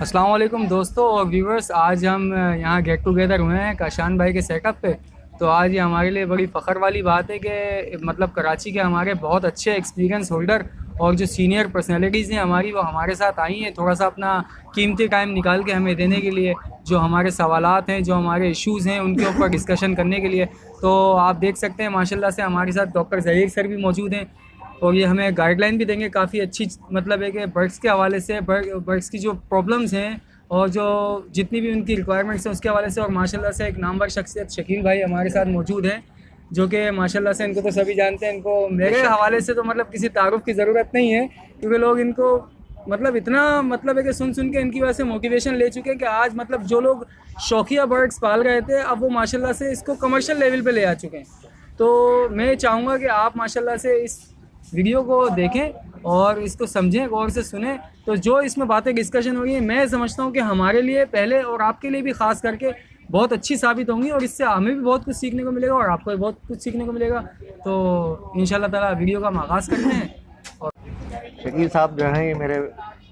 अस्सलाम वालेकुम दोस्तों और व्यूवर्स। आज हम यहाँ गेट टुगेदर हुए हैं काशान भाई के सेटअप पे। तो आज ये हमारे लिए बड़ी फ़ख्र वाली बात है कि मतलब कराची के हमारे बहुत अच्छे एक्सपीरियंस होल्डर और जो सीनियर पर्सनैलिटीज़ हैं हमारी, वो हमारे साथ आई हैं थोड़ा सा अपना कीमती टाइम निकाल के हमें देने के लिए, जो हमारे सवालात हैं, जो हमारे इश्यूज़ हैं, उनके ऊपर डिस्कशन करने के लिए। तो आप देख सकते हैं माशाल्लाह से हमारे साथ डॉक्टर ज़हीर सर भी मौजूद हैं और ये हमें गाइडलाइन भी देंगे काफ़ी अच्छी, मतलब है कि बर्ड्स के हवाले से, बर्ड्स की जो प्रॉब्लम्स हैं और जो जितनी भी उनकी रिक्वायरमेंट्स हैं उसके हवाले से। और माशाल्लाह से एक नामवर शख्सियत शकील भाई हमारे साथ मौजूद हैं, जो कि माशाल्लाह से इनको तो सभी जानते हैं। इनको मेरे हवाले से तो मतलब किसी तारुफ की ज़रूरत नहीं है, क्योंकि लोग इनको मतलब इतना मतलब है कि सुन सुन के इनकी वजह से मोटिवेशन ले चुके हैं कि आज मतलब जो लोग शौकिया बर्ड्स पाल रहे थे, अब वो माशाल्लाह से इसको कमर्शियल लेवल पे ले आ चुके हैं। तो मैं चाहूँगा कि आप माशाल्लाह से इस वीडियो को देखें और इसको समझें, गौर से सुनें। तो जो इसमें बातें डिस्कशन होगी, मैं समझता हूँ कि हमारे लिए पहले और आपके लिए भी ख़ास करके बहुत अच्छी साबित होंगी और इससे हमें भी बहुत कुछ सीखने को मिलेगा और आपको भी बहुत कुछ सीखने को मिलेगा। तो इंशाल्लाह ताला वीडियो का आगाज़ करते हैं। और शकील साहब जो हैं ये मेरे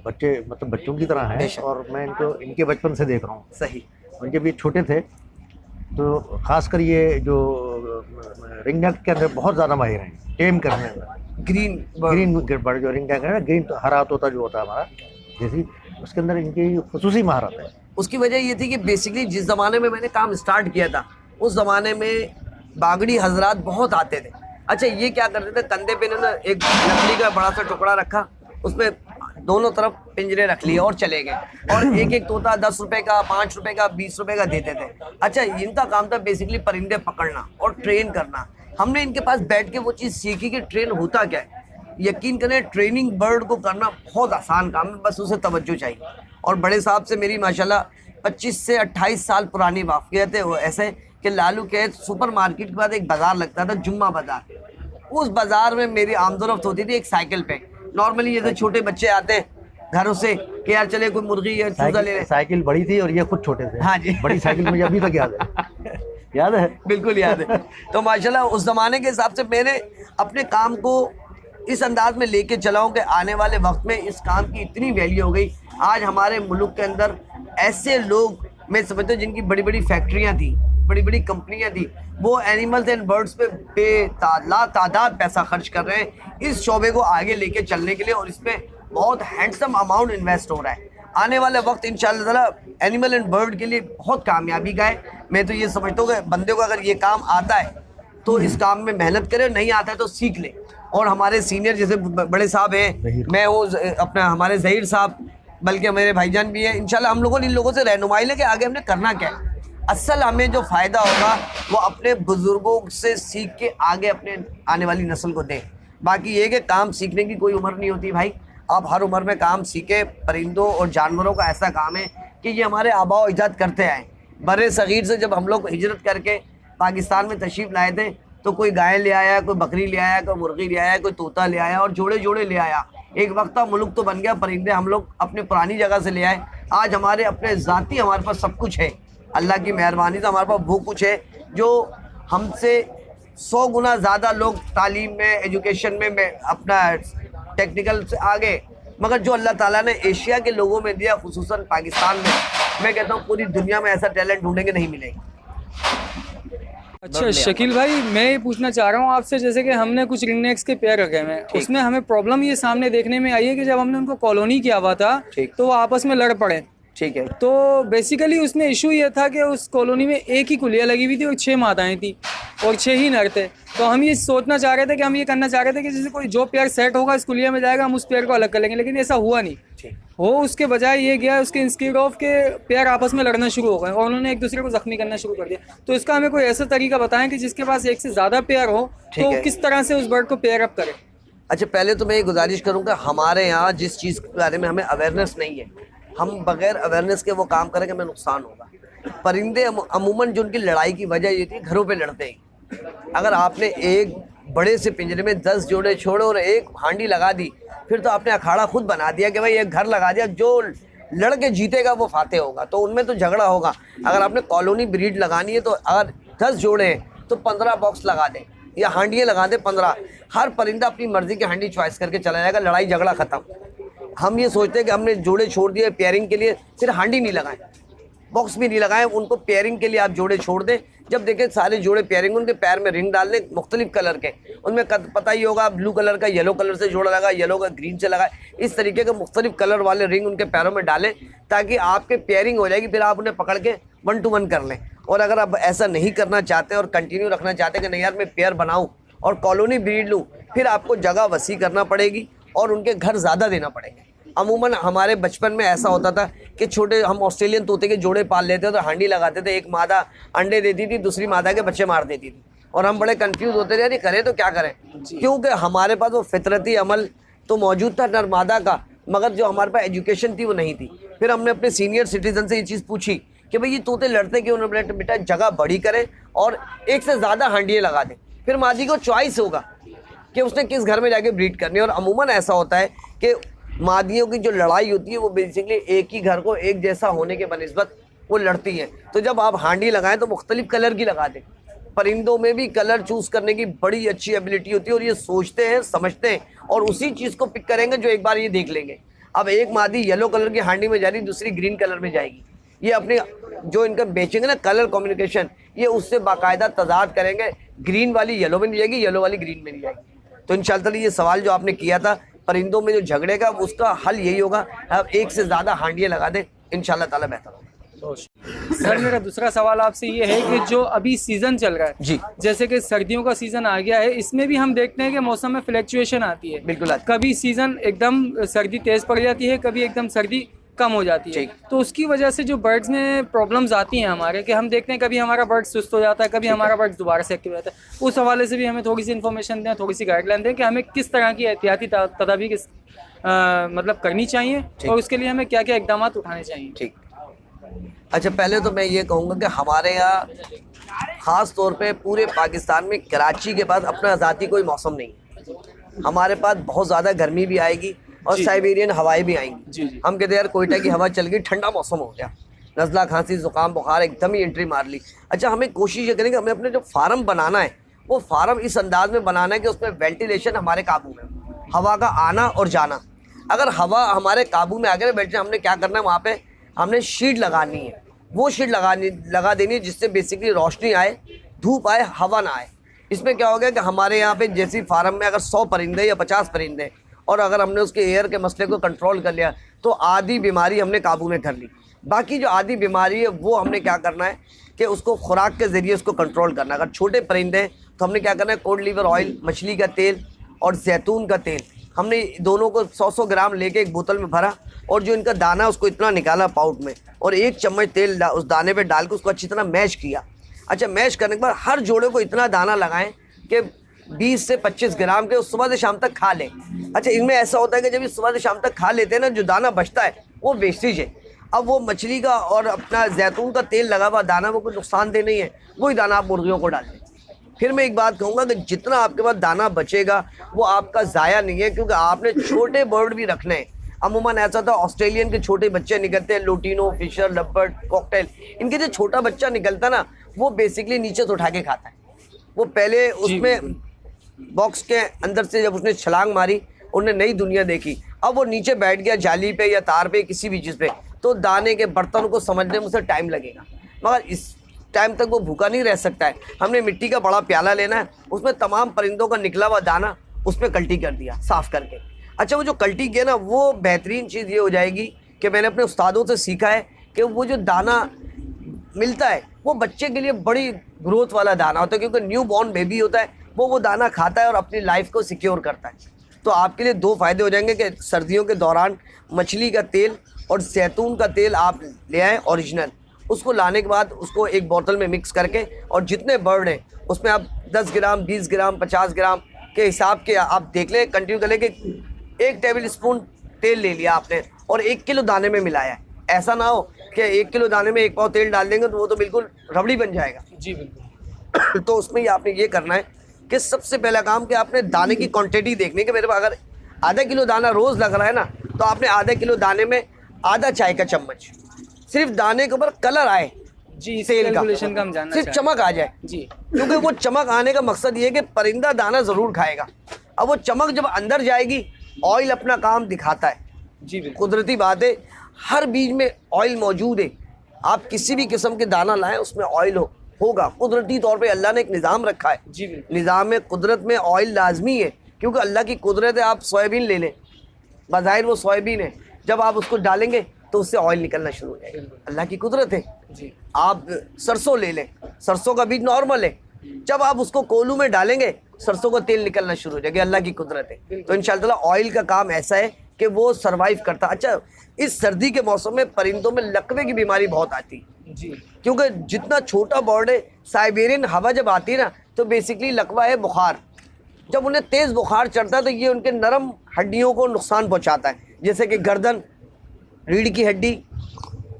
बच्चे, मतलब बच्चों की तरह हैं और मैं इनको इनके बचपन से देख रहा हूँ। सही। उनके भी छोटे थे तो ख़ासकर ये जो रिंग नेक के अंदर बहुत ज़्यादा माहिर हैं, टेम करने में। ग्रीन बर्ड जो रिंग नेक है ना, ग्रीन तो हरा तोता जो होता है हमारा जैसी, उसके अंदर इनकी खुसूसी महारत है। उसकी वजह ये थी कि बेसिकली जिस ज़माने में मैंने काम स्टार्ट किया था, उस ज़माने में बागड़ी हजरात बहुत आते थे। अच्छा, ये क्या करते थे, कंधे पे ना एक लकड़ी का बड़ा सा टुकड़ा रखा, उसमें दोनों तरफ पिंजरे रख लिए और चले गए और एक एक तोता 10 रुपए का, 5 रुपए का, 20 रुपए का देते थे। अच्छा, इनका काम था बेसिकली परिंदे पकड़ना और ट्रेन करना। हमने इनके पास बैठ के वो चीज़ सीखी कि ट्रेन होता क्या है। यकीन करें, ट्रेनिंग बर्ड को करना बहुत आसान काम है, बस उसे तवज्जो चाहिए। और बड़े साहब से मेरी माशाल्लाह 25 से 28 साल पुरानी वाक़ियत है। वो ऐसे कि लालू के सुपर मार्केट के बाद एक बाज़ार लगता था, जुम्मा बाज़ार। उस बाज़ार में मेरी आमदोरफ्त होती थी एक साइकिल पे। नॉर्मली ये तो छोटे बच्चे आते हैं घरों से कि यार चले कोई मुर्गी या चूजा ले ले। साइकिल बड़ी थी और ये खुद छोटे थे। हाँ जी। बड़ी साइकिल मुझे अभी तक याद है। याद है, बिल्कुल याद है। तो माशाल्लाह उस ज़माने के हिसाब से मैंने अपने काम को इस अंदाज में लेके चला हूँ कि आने वाले वक्त में इस काम की इतनी वैल्यू हो गई। आज हमारे मुल्क के अंदर ऐसे लोग, मैं समझता हूँ, जिनकी बड़ी बड़ी फैक्ट्रियाँ थी, बड़ी बड़ी कंपनियाँ थी, वो एनिमल्स एंड बर्ड्स पे तादाद पैसा खर्च कर रहे हैं इस शोबे को आगे लेके चलने के लिए, और इसमें बहुत हैंडसम अमाउंट इन्वेस्ट हो रहा है। आने वाले वक्त इंशाल्लाह ताला एनिमल एंड बर्ड के लिए बहुत कामयाबी का है। मैं तो ये समझता हूँ कि बंदे को अगर ये काम आता है तो इस काम में मेहनत करे, नहीं आता है तो सीख ले। और हमारे सीनियर जैसे बड़े साहब हैं, मैं वो अपना हमारे ज़हीर साहब, बल्कि मेरे भाईजान भी हैं, इंशाल्लाह हम लोगों ने इन लोगों से रहनुमाई लेके आगे हमने करना क्या है। असल हमें जो फ़ायदा होगा वो अपने बुज़ुर्गों से सीख के आगे अपने आने वाली नस्ल को दें। बाकी ये कि काम सीखने की कोई उम्र नहीं होती भाई, आप हर उम्र में काम सीखे। परिंदों और जानवरों का ऐसा काम है कि ये हमारे आबा व अजदाद करते आए। बड़े सग़ीर से जब हम लोग हिजरत करके पाकिस्तान में तशरीफ़ लाए थे तो कोई गाय ले आया, कोई बकरी ले आया, कोई मुर्गी ले आया, कोई तोता ले आया और जोड़े जोड़े ले आया। एक वक्त था मुल्क तो बन गया, परिंदे हम लोग अपने पुरानी जगह से ले आए। आज हमारे अपने ज़ाती हमारे पास सब कुछ है, अल्लाह की मेहरबानी से हमारे पास वो कुछ है जो हमसे 100 गुना ज़्यादा लोग तालीम में, एजुकेशन में अपना टेक्निकल से आगे। मगर जो अल्लाह ताला ने एशिया के लोगों में दिया, खुसूसन पाकिस्तान में, मैं कहता हूँ पूरी दुनिया में ऐसा टैलेंट ढूंढेंगे नहीं मिलेगा। अच्छा शकील भाई, मैं ये पूछना चाह रहा हूँ आपसे, जैसे कि हमने कुछ रिंगनेक्स के पेयर रखे हैं, उसमें हमें प्रॉब्लम ये सामने देखने में आई है कि जब हमने उनको कॉलोनी किया हुआ था तो वो आपस में लड़ पड़े। ठीक है। तो बेसिकली उसमें इशू ये था कि उस कॉलोनी में एक ही कुलिया लगी हुई थी और 6 मादाएं थी और 6 ही नर थे। तो हम ये सोचना चाह रहे थे कि हम ये करना चाह रहे थे कि जैसे कोई जो पेयर सेट होगा इस कुलिया में जाएगा, हम उस पेयर को अलग कर लेंगे, लेकिन ऐसा हुआ नहीं। हो उसके बजाय ये गया, उसके इंस्टीड ऑफ के पेयर आपस में लड़ना शुरू हो गए और उन्होंने एक दूसरे को जख्मी करना शुरू कर दिया। तो इसका हमें कोई ऐसा तरीका बताएं कि जिसके पास एक से ज़्यादा पेयर हो तो किस तरह से उस बर्ड को पेयर अप करें। अच्छा, पहले तो मैं ये गुजारिश करूँगा, हमारे यहाँ जिस चीज़ के बारे में हमें अवेयरनेस नहीं है, हम बगैर अवेयरनेस के वो काम करेंगे, हमें नुकसान होगा। परिंदे अमूमन जो उनकी लड़ाई की वजह ये थी, घरों पे लड़ते हैं। अगर आपने एक बड़े से पिंजरे में 10 जोड़े छोड़े और एक हांडी लगा दी, फिर तो आपने अखाड़ा खुद बना दिया कि भाई एक घर लगा दिया, जो लड़के जीतेगा वो फातेह होगा। तो उनमें तो झगड़ा होगा। अगर आपने कॉलोनी ब्रीड लगानी है तो अगर 10 जोड़े हैं तो 15 बॉक्स लगा दें या हांडियाँ लगा दें 15। हर परिंदा अपनी मर्ज़ी की हांडी चॉइस करके चला जाएगा, लड़ाई झगड़ा ख़त्म। हम ये सोचते हैं कि हमने जोड़े छोड़ दिए पेयरिंग के लिए, फिर हांडी नहीं लगाएं, बॉक्स भी नहीं लगाएं, उनको पेयरिंग के लिए आप जोड़े छोड़ दें। जब देखें सारे जोड़े पेयरिंग, उनके पैर में रिंग डाल दें मुख्तलिफ कलर के, उनमें पता ही होगा ब्लू कलर का येलो कलर से जोड़ा लगा, येलो का ग्रीन से लगा, इस तरीके के मुख्तलिफ कलर वाले रिंग उनके पैरों में डालें ताकि आपके पेयरिंग हो जाएगी, फिर आप उन्हें पकड़ के 1 to 1 कर लें। और अगर आप ऐसा नहीं करना चाहते और कंटिन्यू रखना चाहते हैं कि नहीं यार मैं पेयर बनाऊँ और कॉलोनी ब्रीड लूँ, फिर आपको जगह वसी करना पड़ेगी और उनके घर ज़्यादा देना पड़ेंगे। अमूमन हमारे बचपन में ऐसा होता था कि छोटे हम ऑस्ट्रेलियन तोते के जोड़े पाल लेते थे तो हांडी लगाते थे, एक मादा अंडे देती थी, दूसरी मादा के बच्चे मार देती थी और हम बड़े कंफ्यूज होते थे यार ये करें तो क्या करें, क्योंकि हमारे पास वो फितरती अमल तो मौजूद था नर मादा का, मगर जो हमारे पास एजुकेशन थी वो नहीं थी। फिर हमने अपने सीनियर सिटीजन से ये चीज़ पूछी कि भाई ये तोते लड़ते क्यों, उन्होंने बेटा जगह बड़ी करें और एक से ज़्यादा हांडियाँ लगा दें, फिर मादी को चॉइस होगा कि उसने किस घर में जाके ब्रीड करनी है। और अमूमन ऐसा होता है कि मादियों की जो लड़ाई होती है वो बेसिकली एक ही घर को एक जैसा होने के बनिस्बत वो लड़ती हैं। तो जब आप हांडी लगाएं तो मुख्तलिफ कलर की लगा दें। परिंदों में भी कलर चूज़ करने की बड़ी अच्छी एबिलिटी होती है और ये सोचते हैं, समझते हैं और उसी चीज़ को पिक करेंगे जो एक बार ये देख लेंगे। अब एक मादी येलो कलर की हांडी में जा रही, दूसरी ग्रीन कलर में जाएगी, ये अपने जो इनका बेचेंगे ना कलर कम्युनिकेशन, ये उससे बाकायदा तजाद करेंगे, ग्रीन वाली येलो में नहीं जाएगी, येलो वाली ग्रीन में नहीं जाएगी। तो इंशाअल्लाह ये सवाल जो आपने किया था परिंदों में जो झगड़े का, उसका हल यही होगा आप एक से ज़्यादा हांडियाँ लगा दें, इंशाअल्लाह ताला बेहतर होगा। सर मेरा दूसरा सवाल आपसे ये है कि जो अभी सीज़न चल रहा है जी, जैसे कि सर्दियों का सीज़न आ गया है, इसमें भी हम देखते हैं कि मौसम में फ्लक्चुएशन आती है। बिल्कुल आती है। कभी सीज़न एकदम सर्दी तेज़ पड़ जाती है, कभी एकदम सर्दी कम हो जाती है, ठीक। तो उसकी वजह से जो बर्ड्स में प्रॉब्लम्स आती हैं हमारे, कि हम देखते हैं कभी हमारा बर्ड सुस्त हो जाता है, कभी हमारा बर्ड दोबारा से एक्टिव रहता है। उस हवाले से भी हमें थोड़ी सी इन्फॉर्मेशन दें, थोड़ी सी गाइडलाइन दें कि हमें किस तरह की एहतियाती तदाबीर मतलब करनी चाहिए और उसके लिए हमें क्या क्या इकदाम उठाने चाहिए। ठीक। अच्छा, पहले तो मैं ये कहूँगा कि हमारे यहाँ ख़ास तौर पे पूरे पाकिस्तान में कराची के बाद अपना ज़ाती कोई मौसम नहीं है। हमारे पास बहुत ज़्यादा गर्मी भी आएगी और साइबेरियन हवाएं भी आएंगी। जी। हम कहते हैं यार कोयटा की हवा चल गई, ठंडा मौसम हो गया, नज़ला खांसी ज़ुकाम बुखार एकदम ही एंट्री मार ली। अच्छा, हमें कोशिश ये करेंगे हमें अपने जो फार्म बनाना है वो फार्म इस अंदाज में बनाना है कि उसमें वेंटिलेशन हमारे काबू में, हवा का आना और जाना। अगर हवा हमारे काबू में आ गया बैठ जाए, हमने क्या करना है वहाँ पे हमने शीट लगानी है, वो शीट लगा देनी है जिससे बेसिकली रोशनी आए, धूप आए, हवा ना आए। इसमें क्या हो गया कि हमारे यहाँ पे जैसी फार्म में अगर 100 परिंदे या 50 परिंदे और अगर हमने उसके एयर के मसले को कंट्रोल कर लिया तो आधी बीमारी हमने काबू में कर ली। बाकी जो आधी बीमारी है वो हमने क्या करना है कि उसको खुराक के ज़रिए उसको कंट्रोल करना। अगर छोटे परिंदे हैं तो हमने क्या करना है, कोड लीवर ऑयल, मछली का तेल और जैतून का तेल, हमने दोनों को 100-100 ग्राम लेके एक बोतल में भरा और जो इनका दाना उसको इतना निकाला पाउट में और 1 चम्मच तेल उस दाने पे डाल के उसको अच्छी तरह मैश किया। अच्छा, मैश करने के बाद हर जोड़े को इतना दाना लगाएं कि 20 से 25 ग्राम के सुबह से शाम तक खा लें। अच्छा, इनमें ऐसा होता है कि जब ये सुबह से शाम तक खा लेते हैं ना, जो दाना बचता है वो वेस्टेज है। अब वो मछली का और अपना जैतून का तेल लगा हुआ दाना वो कोई नुकसानदेह नहीं है, वही दाना आप मुर्गियों को डाल दें। फिर मैं एक बात कहूँगा कि जितना आपके पास दाना बचेगा वो आपका ज़ाया नहीं है, क्योंकि आपने छोटे बर्ड भी रखने हैं। अमूमन ऐसा था ऑस्ट्रेलियन के छोटे बच्चे निकलते हैं, लोटिनो, फिशर, लबर्ट, कॉकटेल, इनके जो छोटा बच्चा निकलता ना वो बेसिकली नीचे से उठा के खाता है। वो पहले उसमें बॉक्स के अंदर से जब उसने छलांग मारी, उन्हें नई दुनिया देखी, अब वो नीचे बैठ गया जाली पे या तार पे किसी भी चीज़ पे, तो दाने के बर्तन को समझने में उसे टाइम लगेगा, मगर इस टाइम तक वो भूखा नहीं रह सकता है। हमने मिट्टी का बड़ा प्याला लेना है, उसमें तमाम परिंदों का निकला हुआ दाना उसमें कल्टी कर दिया साफ़ करके। अच्छा, वो जो कल्टी किया ना वो बेहतरीन चीज़ ये हो जाएगी कि मैंने अपने उस्तादों से सीखा है कि वो जो दाना मिलता है वो बच्चे के लिए बड़ी ग्रोथ वाला दाना होता है, क्योंकि न्यू बॉर्न बेबी होता है, वो दाना खाता है और अपनी लाइफ को सिक्योर करता है। तो आपके लिए 2 फ़ायदे हो जाएंगे कि सर्दियों के दौरान मछली का तेल और जैतून का तेल आप ले आएँ ओरिजिनल, उसको लाने के बाद उसको एक बोतल में मिक्स करके और जितने बर्ड हैं उसमें आप 10 ग्राम, 20 ग्राम, 50 ग्राम के हिसाब के आप देख लें, कंटिन्यू कर लें कि 1 टेबल स्पून तेल ले लिया आपने और 1 किलो दाने में मिलाया है। ऐसा ना हो कि 1 किलो दाने में 1 पाव तेल डाल देंगे तो वो तो बिल्कुल रबड़ी बन जाएगा। जी बिल्कुल। तो उसमें आपने ये करना है कि सबसे पहला काम कि आपने दाने की क्वांटिटी देखनी कि मेरे पास अगर आधा किलो दाना रोज़ लग रहा है ना, तो आपने आधा किलो दाने में आधा चाय का चम्मच, सिर्फ दाने के ऊपर कलर आए जी, तेल का, हम जानना सिर्फ चमक आ जाए जी, क्योंकि वो चमक आने का मकसद ये है कि परिंदा दाना ज़रूर खाएगा। अब वो चमक जब अंदर जाएगी, ऑयल अपना काम दिखाता है, जी बिल्कुल। कुदरती बात है, हर बीज में ऑयल मौजूद है। आप किसी भी किस्म के दाना लाएं उसमें ऑयल होगा। कुदरती तौर पे अल्लाह ने एक निज़ाम रखा है। जी बिल्कुल। निज़ाम में कुदरत में ऑयल लाजमी है, क्योंकि अल्लाह की कुदरत है। आप सोयाबीन ले लें, बज़ाहिर वो सोयाबीन है, जब आप उसको डालेंगे तो उससे ऑयल निकलना शुरू हो जाएगा। अल्लाह की कुदरत है। जी आप सरसों ले लें, सरसों का बीज नॉर्मल है, जब आप उसको कोलू में डालेंगे सरसों का तेल निकलना शुरू हो जाएगा। अल्लाह की कुदरत है। तो इंशाअल्लाह ऑयल का काम ऐसा है कि वो सरवाइव करता। अच्छा, इस सर्दी के मौसम में परिंदों में लकवे की बीमारी बहुत आती है, जी क्योंकि जितना छोटा बर्ड है, साइबेरियन हवा जब आती है ना, तो बेसिकली लकवा है बुखार। जब उन्हें तेज़ बुखार चढ़ता है तो ये उनके नरम हड्डियों को नुकसान पहुंचाता है, जैसे कि गर्दन, रीढ़ की हड्डी,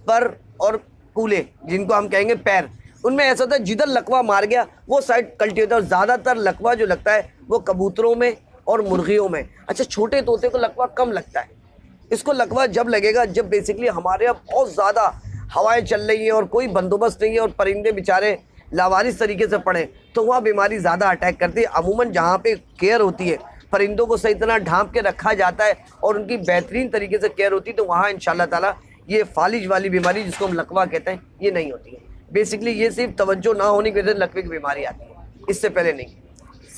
पर और कूले, जिनको हम कहेंगे पैर। उनमें ऐसा होता है जिधर लकवा मार गया वो साइड कल्टी होता है। और ज़्यादातर लकवा जो लगता है वो कबूतरों में और मुर्गियों में। अच्छा, छोटे तोते को लकवा कम लगता है। इसको लकवा जब लगेगा जब बेसिकली हमारे यहाँ बहुत ज़्यादा हवाएं चल रही हैं और कोई बंदोबस्त नहीं है और परिंदे बेचारे लावारिस तरीके से पड़े, तो वहाँ बीमारी ज़्यादा अटैक करती है। अमूमन जहाँ पे केयर होती है, परिंदों को सही तरह ढांप के रखा जाता है और उनकी बेहतरीन तरीके से केयर होती है, तो वहाँ इंशाअल्लाह ताला ये फालिज वाली बीमारी जिसको हम लकवा कहते हैं ये नहीं होती है। बेसिकली ये सिर्फ तवज्जो ना होने की वजह से लकवे की बीमारी आती है, इससे पहले नहीं।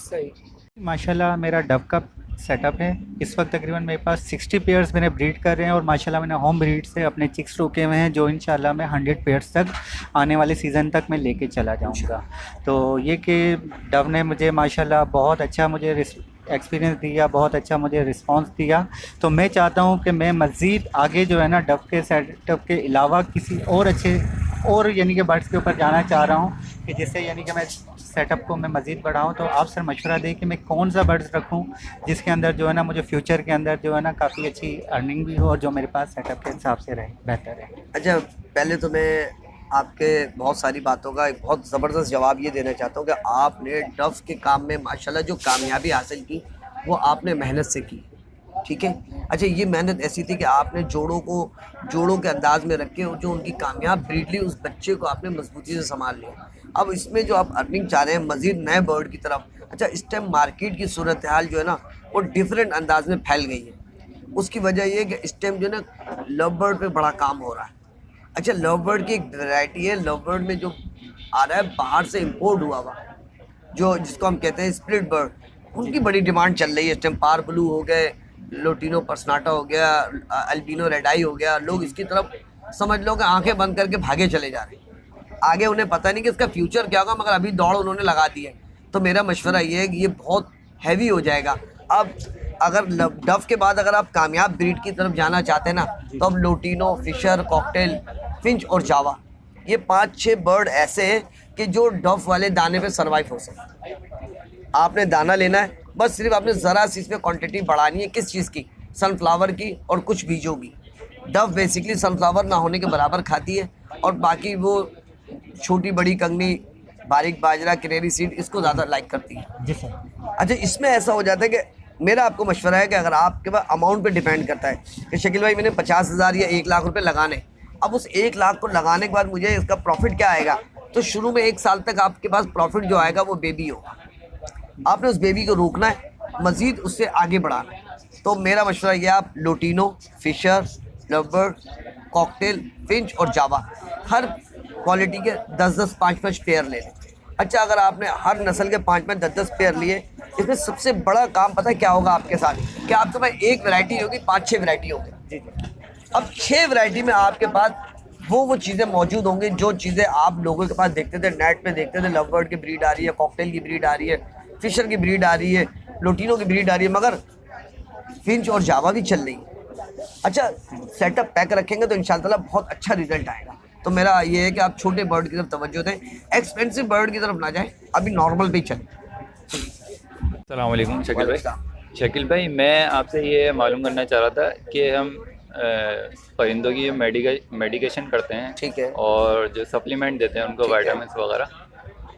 सही। माशाल्लाह मेरा डव का सेटअप है। इस वक्त तकरीबन मेरे पास 60 पेयर्स मैंने ब्रीड कर रहे हैं और माशाल्लाह मैंने होम ब्रीड से अपने चिक्स रोके हुए हैं, जो इंशाल्लाह मैं 100 पेयर्स तक आने वाले सीज़न तक मैं लेके चला जाऊंगा। तो ये कि डव ने मुझे माशाल्लाह बहुत अच्छा मुझे एक्सपीरियंस दिया, बहुत अच्छा मुझे रिस्पांस दिया। तो मैं चाहता हूँ कि मैं मज़ीद आगे जो है ना डव के सेटअप के अलावा किसी और अच्छे और यानी कि बर्ड्स के ऊपर जाना चाह रहा हूँ कि जिससे यानी कि मैं सेटअप को मैं मज़ीद बढ़ाऊँ। तो आप सर मशवरा दें कि मैं कौन सा बर्ड्स रखूँ जिसके अंदर जो है ना मुझे फ्यूचर के अंदर जो है ना काफ़ी अच्छी अर्निंग भी हो और जो मेरे पास सेटअप के हिसाब से रहे, बेहतर है। अच्छा, पहले तो मैं आपके बहुत सारी बातों का एक बहुत ज़बरदस्त जवाब ये देना चाहता हूँ कि आपने डव के काम में माशाल्लाह जो कामयाबी हासिल की वो आपने मेहनत से की, ठीक है। अच्छा, ये मेहनत ऐसी थी कि आपने जोड़ों के अंदाज में रख के जो उनकी कामयाब ब्रीड ली, उस बच्चे को आपने मजबूती से संभाल लिया। अब इसमें जो आप अर्निंग चाह रहे हैं मज़ीद नए बर्ड की तरफ, अच्छा इस टाइम मार्केट की सूरत हाल जो है ना वो डिफरेंट अंदाज में फैल गई है। उसकी वजह ये है कि इस टाइम जो है ना लव बर्ड पे बड़ा काम हो रहा है। अच्छा, लव बर्ड की एक वैरायटी है, लव बर्ड में जो आ रहा है बाहर से इम्पोर्ट हुआ हुआ, जो जिसको हम कहते हैं स्प्लिट बर्ड, उनकी बड़ी डिमांड चल रही है इस टाइम। पार ब्लू हो गए, लोटिनो पर्सनाटा हो गया, अल्बिनो रेड आई हो गया, लोग इसकी तरफ समझ लो कि आंखें बंद करके भागे चले जा रहे हैं। आगे उन्हें पता नहीं कि इसका फ्यूचर क्या होगा, मगर अभी दौड़ उन्होंने लगा दी है। तो मेरा मशवरा ये है कि ये बहुत हैवी हो जाएगा। अब अगर डव के बाद अगर आप कामयाब ब्रीड की तरफ जाना चाहते हैं ना, तो अब लोटिनो, फिशर, कॉकटेल, फिंच और जावा, ये 5-6 बर्ड ऐसे हैं कि जो डव वाले दाने पे सरवाइव हो सकते। आपने दाना लेना है, बस सिर्फ आपने ज़रा सी इसमें क्वांटिटी बढ़ानी है। किस चीज़ की? सनफ्लावर की और कुछ बीजों की। डव बेसिकली सनफ्लावर ना होने के बराबर खाती है और बाकी वो छोटी बड़ी कंगनी, बारीक बाजरा, किनेरी सीड इसको ज़्यादा लाइक करती है। जी सर। अच्छा, इसमें ऐसा हो जाता है कि मेरा आपको मशवरा है कि अगर आपके पास अमाउंट पे डिपेंड करता है कि शकील भाई मैंने 50,000 या 1 लाख रुपए लगाने, अब उस 1 लाख को लगाने के बाद मुझे इसका प्रॉफिट क्या आएगा, तो शुरू में 1 साल तक आपके पास प्रॉफिट जो आएगा वो बेबी होगा। आपने उस बेबी को रोकना है, मज़ीद उससे आगे बढ़ाना है। तो मेरा मशवरा ये, आप lutino, Fischer, lovebird, cockatiel, finch और जावा हर क्वालिटी के 10-10, 5-5 पेयर ले लें। अच्छा, अगर आपने हर नस्ल के 5-5, 10-10 पेयर लिए, इसमें सबसे बड़ा काम पता है क्या होगा आपके साथ, कि आपके पास एक वैरायटी होगी, 5-6 वैरायटी होगी। अब 6 वैरायटी में आपके पास वो चीज़ें मौजूद होंगी जो चीज़ें आप लोगों के पास देखते थे, नेट पे देखते थे। लवबर्ड की ब्रीड आ रही है, कॉकटेल की ब्रीड आ रही है, फिशर की ब्रीड आ रही है, लोटिनो की ब्रीड आ रही है, मगर फिंच और जावा भी चल रही है। अच्छा, सेटअप पैक रखेंगे तो इंशाअल्लाह बहुत अच्छा रिजल्ट आएगा। तो मेरा ये है कि आप छोटे बर्ड की तरफ तवज्जो दें, एक्सपेंसिव बर्ड की तरफ ना जाएं, अभी नॉर्मल पे ही चलें। अस्सलाम वालेकुम शकील भाई। शकील भाई, मैं आपसे ये मालूम करना चाह रहा था कि हम परिंदों की मेडिकेशन करते हैं, ठीक है, और जो सप्लीमेंट देते हैं उनको, विटामिन वगैरह,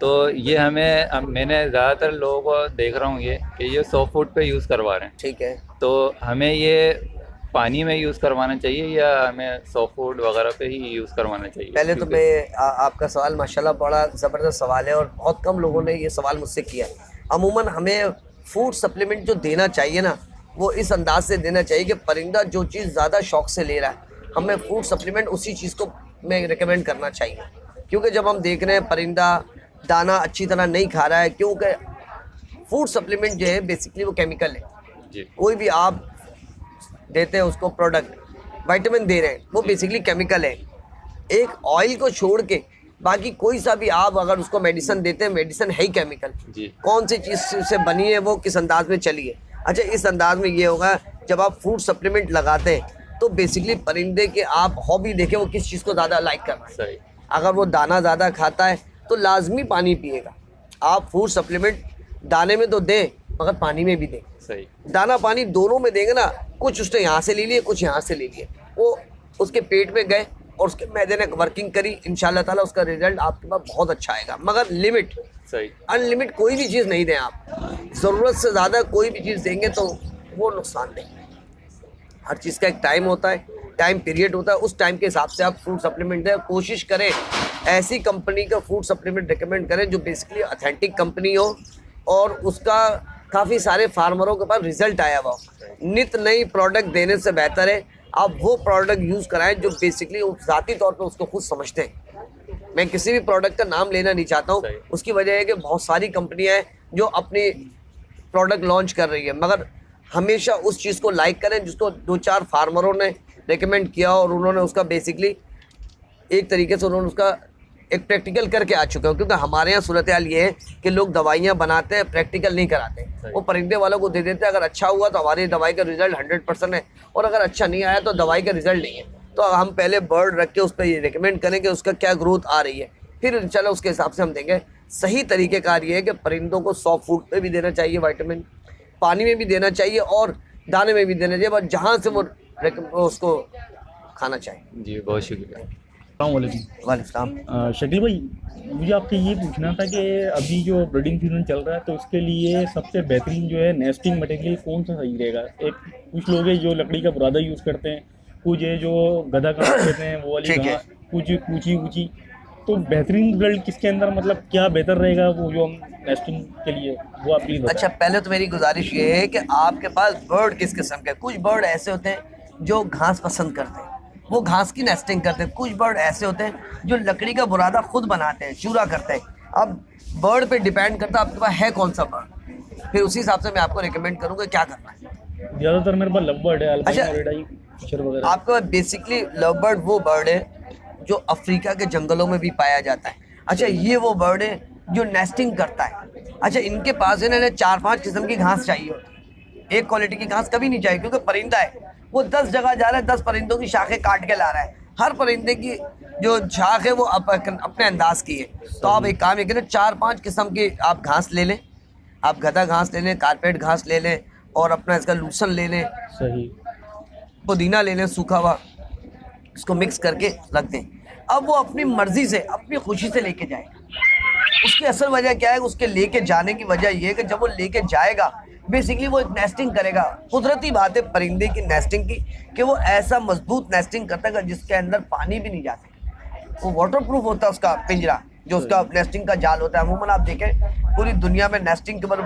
तो ये मैंने ज़्यादातर लोगों को देख रहा हूँ कि ये सॉफ्ट फूड पे यूज़ करवा रहे हैं। ठीक है। तो हमें ये पानी में यूज़ करवाना चाहिए या हमें सॉफ्ट फूड वगैरह पे ही यूज़ करवाना चाहिए? पहले तो मैं आपका सवाल माशाल्लाह बड़ा ज़बरदस्त सवाल है और बहुत कम लोगों ने ये सवाल मुझसे किया है। अमूमन हमें फूड सप्लीमेंट जो देना चाहिए ना, वो इस अंदाज से देना चाहिए कि परिंदा जो चीज़ ज़्यादा शौक से ले रहा है, हमें फूड सप्लीमेंट उसी चीज़ को मैं रिकमेंड करना चाहिए। क्योंकि जब हम देख रहे हैं परिंदा दाना अच्छी तरह नहीं खा रहा है, क्योंकि फूड सप्लीमेंट जो है बेसिकली वो केमिकल है जी। कोई भी आप देते हैं उसको प्रोडक्ट, विटामिन दे रहे हैं, वो बेसिकली केमिकल है। एक ऑयल को छोड़ के बाकी कोई सा भी आप अगर उसको मेडिसिन देते हैं, मेडिसिन है ही केमिकल। जी। कौन सी चीज़ से बनी है, वो किस अंदाज में चली है। अच्छा, इस अंदाज में ये होगा जब आप फूड सप्लीमेंट लगाते हैं तो बेसिकली परिंदे के आप हॉबी देखें वो किस चीज़ को ज़्यादा लाइक करना है। सही। अगर वो दाना ज़्यादा खाता है तो लाजमी पानी पिएगा। आप फूड सप्लीमेंट दाने में तो दें मगर पानी में भी दें। सही। दाना पानी दोनों में देंगे ना, कुछ उसने यहाँ से ले लिए, कुछ यहाँ से ले लिए, वो उसके पेट में गए और उसके मैदे ने वर्किंग करी, इंशाल्लाह ताला उसका रिजल्ट आपके पास बहुत अच्छा आएगा। मगर लिमिट, सही। अनलिमिट कोई भी चीज़ नहीं दें आप। ज़रूरत से ज़्यादा कोई भी चीज़ देंगे तो वो नुकसानदेह। हर चीज़ का एक टाइम होता है, टाइम पीरियड होता है, उस टाइम के हिसाब से आप फूड सप्लीमेंट दें। कोशिश करें ऐसी कंपनी का फूड सप्लीमेंट रिकमेंड करें जो बेसिकली ऑथेंटिक कंपनी हो और उसका काफ़ी सारे फार्मरों के पास रिजल्ट आया हुआ हो। नित नई प्रोडक्ट देने से बेहतर है आप वो प्रोडक्ट यूज़ कराएं जो बेसिकली ज़ाती तौर पे उसको खुद समझते हैं। मैं किसी भी प्रोडक्ट का नाम लेना नहीं चाहता हूँ, उसकी वजह है कि बहुत सारी कंपनियाँ हैं जो अपनी प्रोडक्ट लॉन्च कर रही है, मगर हमेशा उस चीज़ को लाइक करें जिसको 2-4 फार्मरों ने रिकमेंड किया और उन्होंने उसका बेसिकली एक तरीके से उन्होंने उसका एक प्रैक्टिकल करके आ चुके हैं। क्योंकि हमारे यहाँ सूरत हाल ये है कि लोग दवाइयाँ बनाते हैं, प्रैक्टिकल नहीं कराते, वो परिंदे वालों को दे देते हैं। अगर अच्छा हुआ तो हमारी दवाई का रिजल्ट 100% है और अगर अच्छा नहीं आया तो दवाई का रिजल्ट नहीं है। तो हम पहले बर्ड रख के उस पर ये रिकमेंड करें कि उसका क्या ग्रोथ आ रही है, फिर इंशाल्लाह उसके हिसाब से हम देंगे। सही तरीक़ेकार ये है कि परिंदों को सॉफ्ट फूड पे भी देना चाहिए विटामिन, पानी में भी देना चाहिए और दाने में भी देना चाहिए, बस जहाँ से वो उसको खाना चाहिए। जी, बहुत शुक्रिया। वालेकुम। शकील भाई, मुझे आपसे ये पूछना था कि अभी जो ब्रीडिंग सीजन चल रहा है तो उसके लिए सबसे बेहतरीन जो है नेस्टिंग मटेरियल कौन सा सही रहेगा? एक कुछ लोग हैं जो लकड़ी का बुरादा यूज़ करते हैं, कुछ है जो गधा घास कहते हैं वो वाली घास, कुछ ऊँची ऊँची। तो बेहतरीन रिजल्ट किसके अंदर, मतलब क्या बेहतर रहेगा वो जो हम नेस्टिंग के लिए, वो आप प्लीज़ बताएं। अच्छा, पहले तो मेरी गुजारिश ये है कि आपके पास बर्ड किस किस्म के। कुछ बर्ड ऐसे होते हैं जो घास पसंद करते हैं, वो घास की नेस्टिंग करते हैं। कुछ बर्ड ऐसे होते हैं जो लकड़ी का बुरादा खुद बनाते हैं, चूरा करते हैं। अब बर्ड पे डिपेंड करता है आपके पास है कौन सा बर्ड, फिर उसी हिसाब से मैं आपको रिकमेंड करूँगा क्या करना है। ज़्यादातर मेरे पास लवबर्ड है, अच्छा, वगैरह। आपके पास बेसिकली लवबर्ड वो बर्ड है जो अफ्रीका के जंगलों में भी पाया जाता है। अच्छा, ये वो बर्ड है जो नेस्टिंग करता है। अच्छा, इनके पास इन्हें 4-5 किस्म की घास चाहिए होती है, एक क्वालिटी की घास कभी नहीं चाहिए। क्योंकि परिंदा है वो 10 जगह जा रहा है, 10 परिंदों की शाखें काट के ला रहा है। हर परिंदे की जो शाख है वो अपने अंदाज की है। तो आप एक काम ये करें, 4-5 किस्म की आप घास ले लें, आप गधा घास ले लें, कारपेट घास ले लें और अपना इसका लूसन ले लें, सही, पुदीना ले लें सूखा हुआ, इसको मिक्स करके रख दें। अब वो अपनी मर्जी से, अपनी खुशी से लेके जाएगा। उसकी असल वजह क्या है, उसके लेके जाने की वजह ये है कि जब वो लेके जाएगा बेसिकली वो एक नेस्टिंग करेगा। कुदरती बात है परिंदे की नेस्टिंग की कि वो ऐसा मजबूत नेस्टिंग करता है जिसके अंदर पानी भी नहीं जा सकता। वो वाटर प्रूफ होता है उसका पिंजरा, जो उसका नेस्टिंग का जाल होता है। अमूमन आप देखें पूरी दुनिया में नेस्टिंग के ऊपर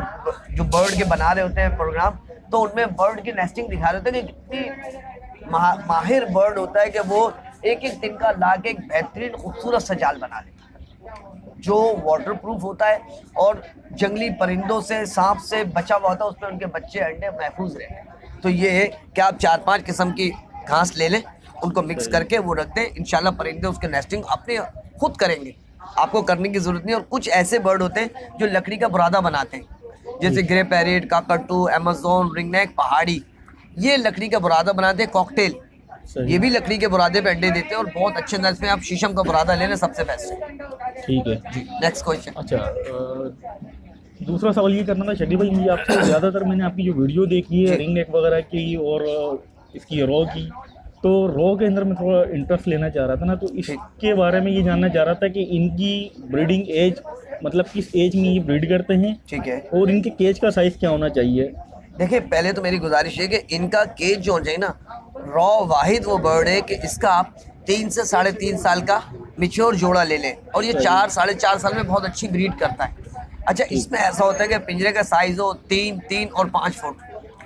जो बर्ड के बना रहे होते हैं प्रोग्राम, तो उनमें बर्ड की नेस्टिंग दिखा रहे होते हैं कि कितनी माहिर बर्ड होता है कि वो एक तिनका ला के एक बेहतरीन खूबसूरत सा जाल बना लेता है जो वाटर प्रूफ होता है और जंगली परिंदों से, सांप से बचा हुआ होता है। उसमें उनके बच्चे अंडे महफूज रहते हैं। तो ये है कि आप 4-5 किस्म की घास ले लें, उनको मिक्स करके वो रख दें, इंशाल्लाह परिंदे उसके नेस्टिंग अपने खुद करेंगे, आपको करने की ज़रूरत नहीं। और कुछ ऐसे बर्ड होते हैं जो लकड़ी का बुरादा बनाते हैं, जैसे grey parrot, cockatoo, Amazon, ringneck, पहाड़ी, ये लकड़ी का बुरादा बनाते हैं। कॉकटेल, ये भी लकड़ी के बुरादे पे अंडे देते हैं और बहुत अच्छे अंदाज में आप शीशम का बुरादा ले लें, सबसे बेस्ट है। ठीक है जी। Next question. अच्छा, दूसरा सवाल ये करना था शकील भाई, मुझे आपसे ज़्यादातर मैंने आपकी जो वीडियो देखी है रिंग नेक वगैरह की और इसकी रॉ की, तो रॉ के अंदर मैं थोड़ा इंटरेस्ट लेना चाह रहा था ना, तो इसके बारे में ये जानना चाह रहा था कि इनकी ब्रीडिंग एज, मतलब किस एज में ये ब्रीड करते हैं, ठीक है, और इनके केज का साइज़ क्या होना चाहिए। देखिए, पहले तो मेरी गुजारिश है कि इनका केज जो हो जाए ना, रॉ वाहिद वो बर्ड है कि इसका आप 3 से 3.5 साल का मिच्योर जोड़ा ले लें और ये 4-4.5 साल में बहुत अच्छी ब्रीड करता है। अच्छा, इसमें ऐसा होता है कि पिंजरे का साइज़ हो 3 और 5 फुट,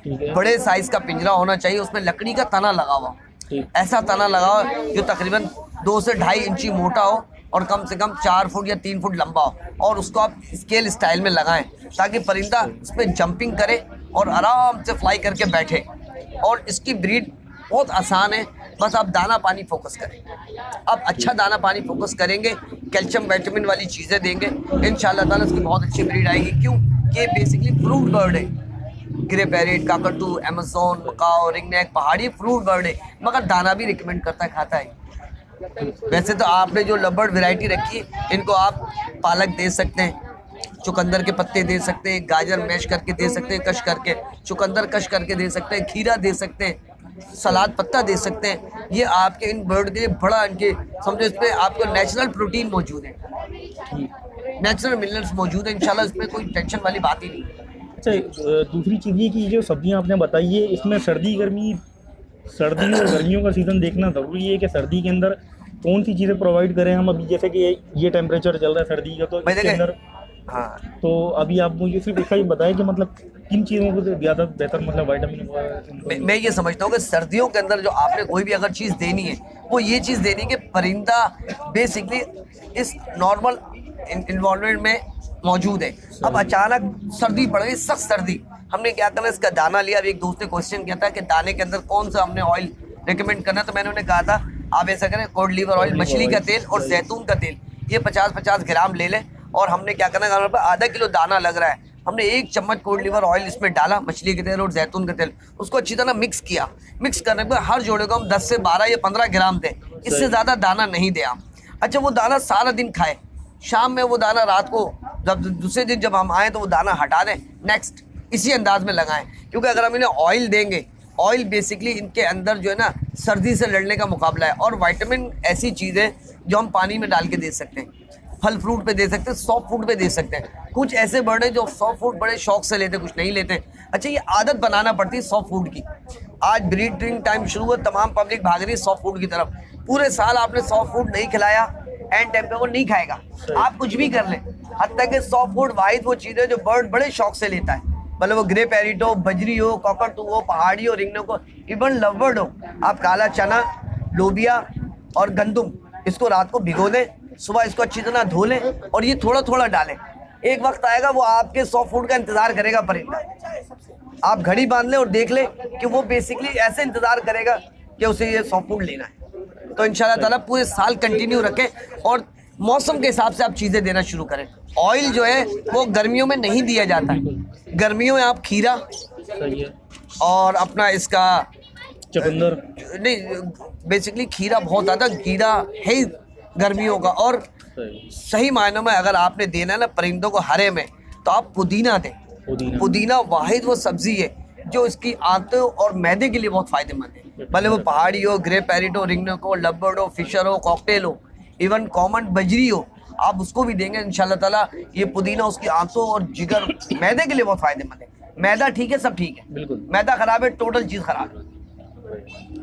ठीक है। बड़े साइज का पिंजरा होना चाहिए, उसमें लकड़ी का तना लगा हुआ, ठीक। ऐसा तना लगा हुआ जो तकरीबन 2 से 2.5 इंची मोटा हो और कम से कम 4 फुट या 3 फुट लंबा हो, और उसको आप स्केल स्टाइल में लगाएं ताकि परिंदा इस पर जंपिंग करे और आराम से फ्लाई करके बैठे। और इसकी ब्रीड बहुत आसान है, बस आप दाना पानी फोकस करें। आप अच्छा दाना पानी फोकस करेंगे, कैल्शियम विटामिन वाली चीज़ें देंगे, इंशाल्लाह ताला इसकी बहुत अच्छी ब्रीड आएगी। क्यों? ये बेसिकली फ्रूट बर्ड है, grey parrot, cockatoo, Amazon, macaw, ringneck पहाड़ी फ्रूट बर्ड है, मगर दाना भी रिकमेंड करता है, खाता है। वैसे तो आपने जो लबर्ड वैरायटी रखी है, इनको आप पालक दे सकते हैं, चुकंदर के पत्ते दे सकते हैं, गाजर मैश करके दे सकते हैं, कश करके, चुकंदर कश करके दे सकते हैं, खीरा दे सकते हैं, सलाद पत्ता दे सकते हैं। ये आपके इन बर्ड के लिए बड़ा, इनके समझो इस पर आपको नेचुरल प्रोटीन मौजूद है, नेचुरल मिनरल्स मौजूद है, इंशाल्लाह इसमें कोई टेंशन वाली बात ही नहीं। अच्छा, दूसरी चीज़ ये कि जो सब्जियां आपने बताई है, इसमें सर्दी और गर्मियों का सीज़न देखना ज़रूरी है कि सर्दी के अंदर कौन सी चीज़ें प्रोवाइड करें हम। अभी जैसे कि ये टेम्परेचर चल रहा है सर्दी का, तो इसके अंदर हाँ, तो अभी आप मुझे सिर्फ इसका ही बताएं कि मतलब किन चीज़ों को ज़्यादा बेहतर मतलब वाइटामिन। मैं ये समझता हूँ कि सर्दियों के अंदर जो आपने कोई भी अगर चीज़ देनी है, वो ये चीज़ देनी है कि परिंदा बेसिकली इस नॉर्मल इन्वायरमेंट में मौजूद है। अब अचानक सर्दी पड़ गई, सख्त सर्दी, हमने क्या करना, इसका दाना लिया। अब एक दोस्त ने क्वेश्चन किया था कि दाने के अंदर कौन सा हमने ऑयल रिकमेंड करना, तो मैंने उन्हें कहा था आप ऐसा करें, कोड लीवर ऑयल, मछली का तेल और जैतून का तेल, ये 50-50 ग्राम ले लें। और हमने क्या करना, हमारे पास आधा किलो दाना लग रहा है, हमने 1 चम्मच कोड लीवर ऑयल इसमें डाला, मछली के तेल और जैतून का तेल, उसको अच्छी तरह मिक्स किया। मिक्स करने के बाद हर जोड़े को हम 10 से 12 या 15 ग्राम दें, इससे ज़्यादा दाना नहीं दें आप। अच्छा, वो दाना सारा दिन खाए, शाम में वो दाना, रात को जब दूसरे दिन जब हम आए तो वो दाना हटा दें, नेक्स्ट इसी अंदाज में लगाएं। क्योंकि अगर हम इन्हें ऑयल देंगे, ऑयल बेसिकली इनके अंदर जो है ना सर्दी से लड़ने का मुकाबला है। और विटामिन ऐसी चीज़ है जो हम पानी में डाल के दे सकते हैं, फल फ्रूट पे दे सकते हैं, सॉफ्ट फूड पे दे सकते हैं। कुछ ऐसे बर्ड हैं जो सॉफ्ट फूड बड़े शौक से लेते हैं, कुछ नहीं लेते। अच्छा, ये आदत बनाना पड़ती है सॉफ्ट फूड की। आज ब्रीडिंग टाइम शुरू हुआ, तमाम पब्लिक भाग रही है सॉफ्ट फूड की तरफ। पूरे साल आपने सॉफ्ट फूड नहीं खिलाया, एंड टाइम पे वो नहीं खाएगा, आप कुछ भी कर लें। हत्ता कि सॉफ्ट फूड वाहिद वो चीज़ है जो बर्ड बड़े शौक से लेता है, मतलब वो ग्रे पैरेट हो, बजरी हो, कॉकटू हो, पहाड़ी हो, रिंगनोक हो, इवन लवबर्ड हो। आप काला चना, लोबिया और गंदुम इसको रात को भिगो दें, सुबह इसको अच्छी तरह धो लें और ये थोड़ा थोड़ा डालें। एक वक्त आएगा वो आपके सॉफ्ट फूड का इंतज़ार करेगा परिंदा। आप घड़ी बांध लें और देख लें कि वो बेसिकली ऐसे इंतज़ार करेगा कि उसे ये सॉफ्ट फूड लेना है। तो इंशाल्लाह ताला पूरे साल कंटिन्यू रखें और मौसम के हिसाब से आप चीज़ें देना शुरू करें। ऑयल जो है वो गर्मियों में नहीं दिया जाता है। गर्मियों में आप खीरा और अपना इसका चुकंदर नहीं, बेसिकली खीरा बहुत ज़्यादा खीरा है गर्मियों का। और सही मायनों में अगर आपने देना है ना परिंदों को हरे में, तो आप पुदीना दें। पुदीना वाहिद वो सब्जी है जो इसकी आंतों और मैदे के लिए बहुत फ़ायदेमंद है। भले वो पहाड़ी हो, ग्रे पैरेट हो, रिंगनोक हो, लबर्ड हो, फिशर हो, कॉकटेल हो, इवन कॉमन बजरी हो, आप उसको भी देंगे इंशाल्लाह ताला। ये पुदीना उसकी आंतों और जिगर मैदे के लिए बहुत फ़ायदेमंद है। मैदा ठीक है, सब ठीक है, बिल्कुल। मैदा ख़राब है, टोटल चीज़ ख़राब है।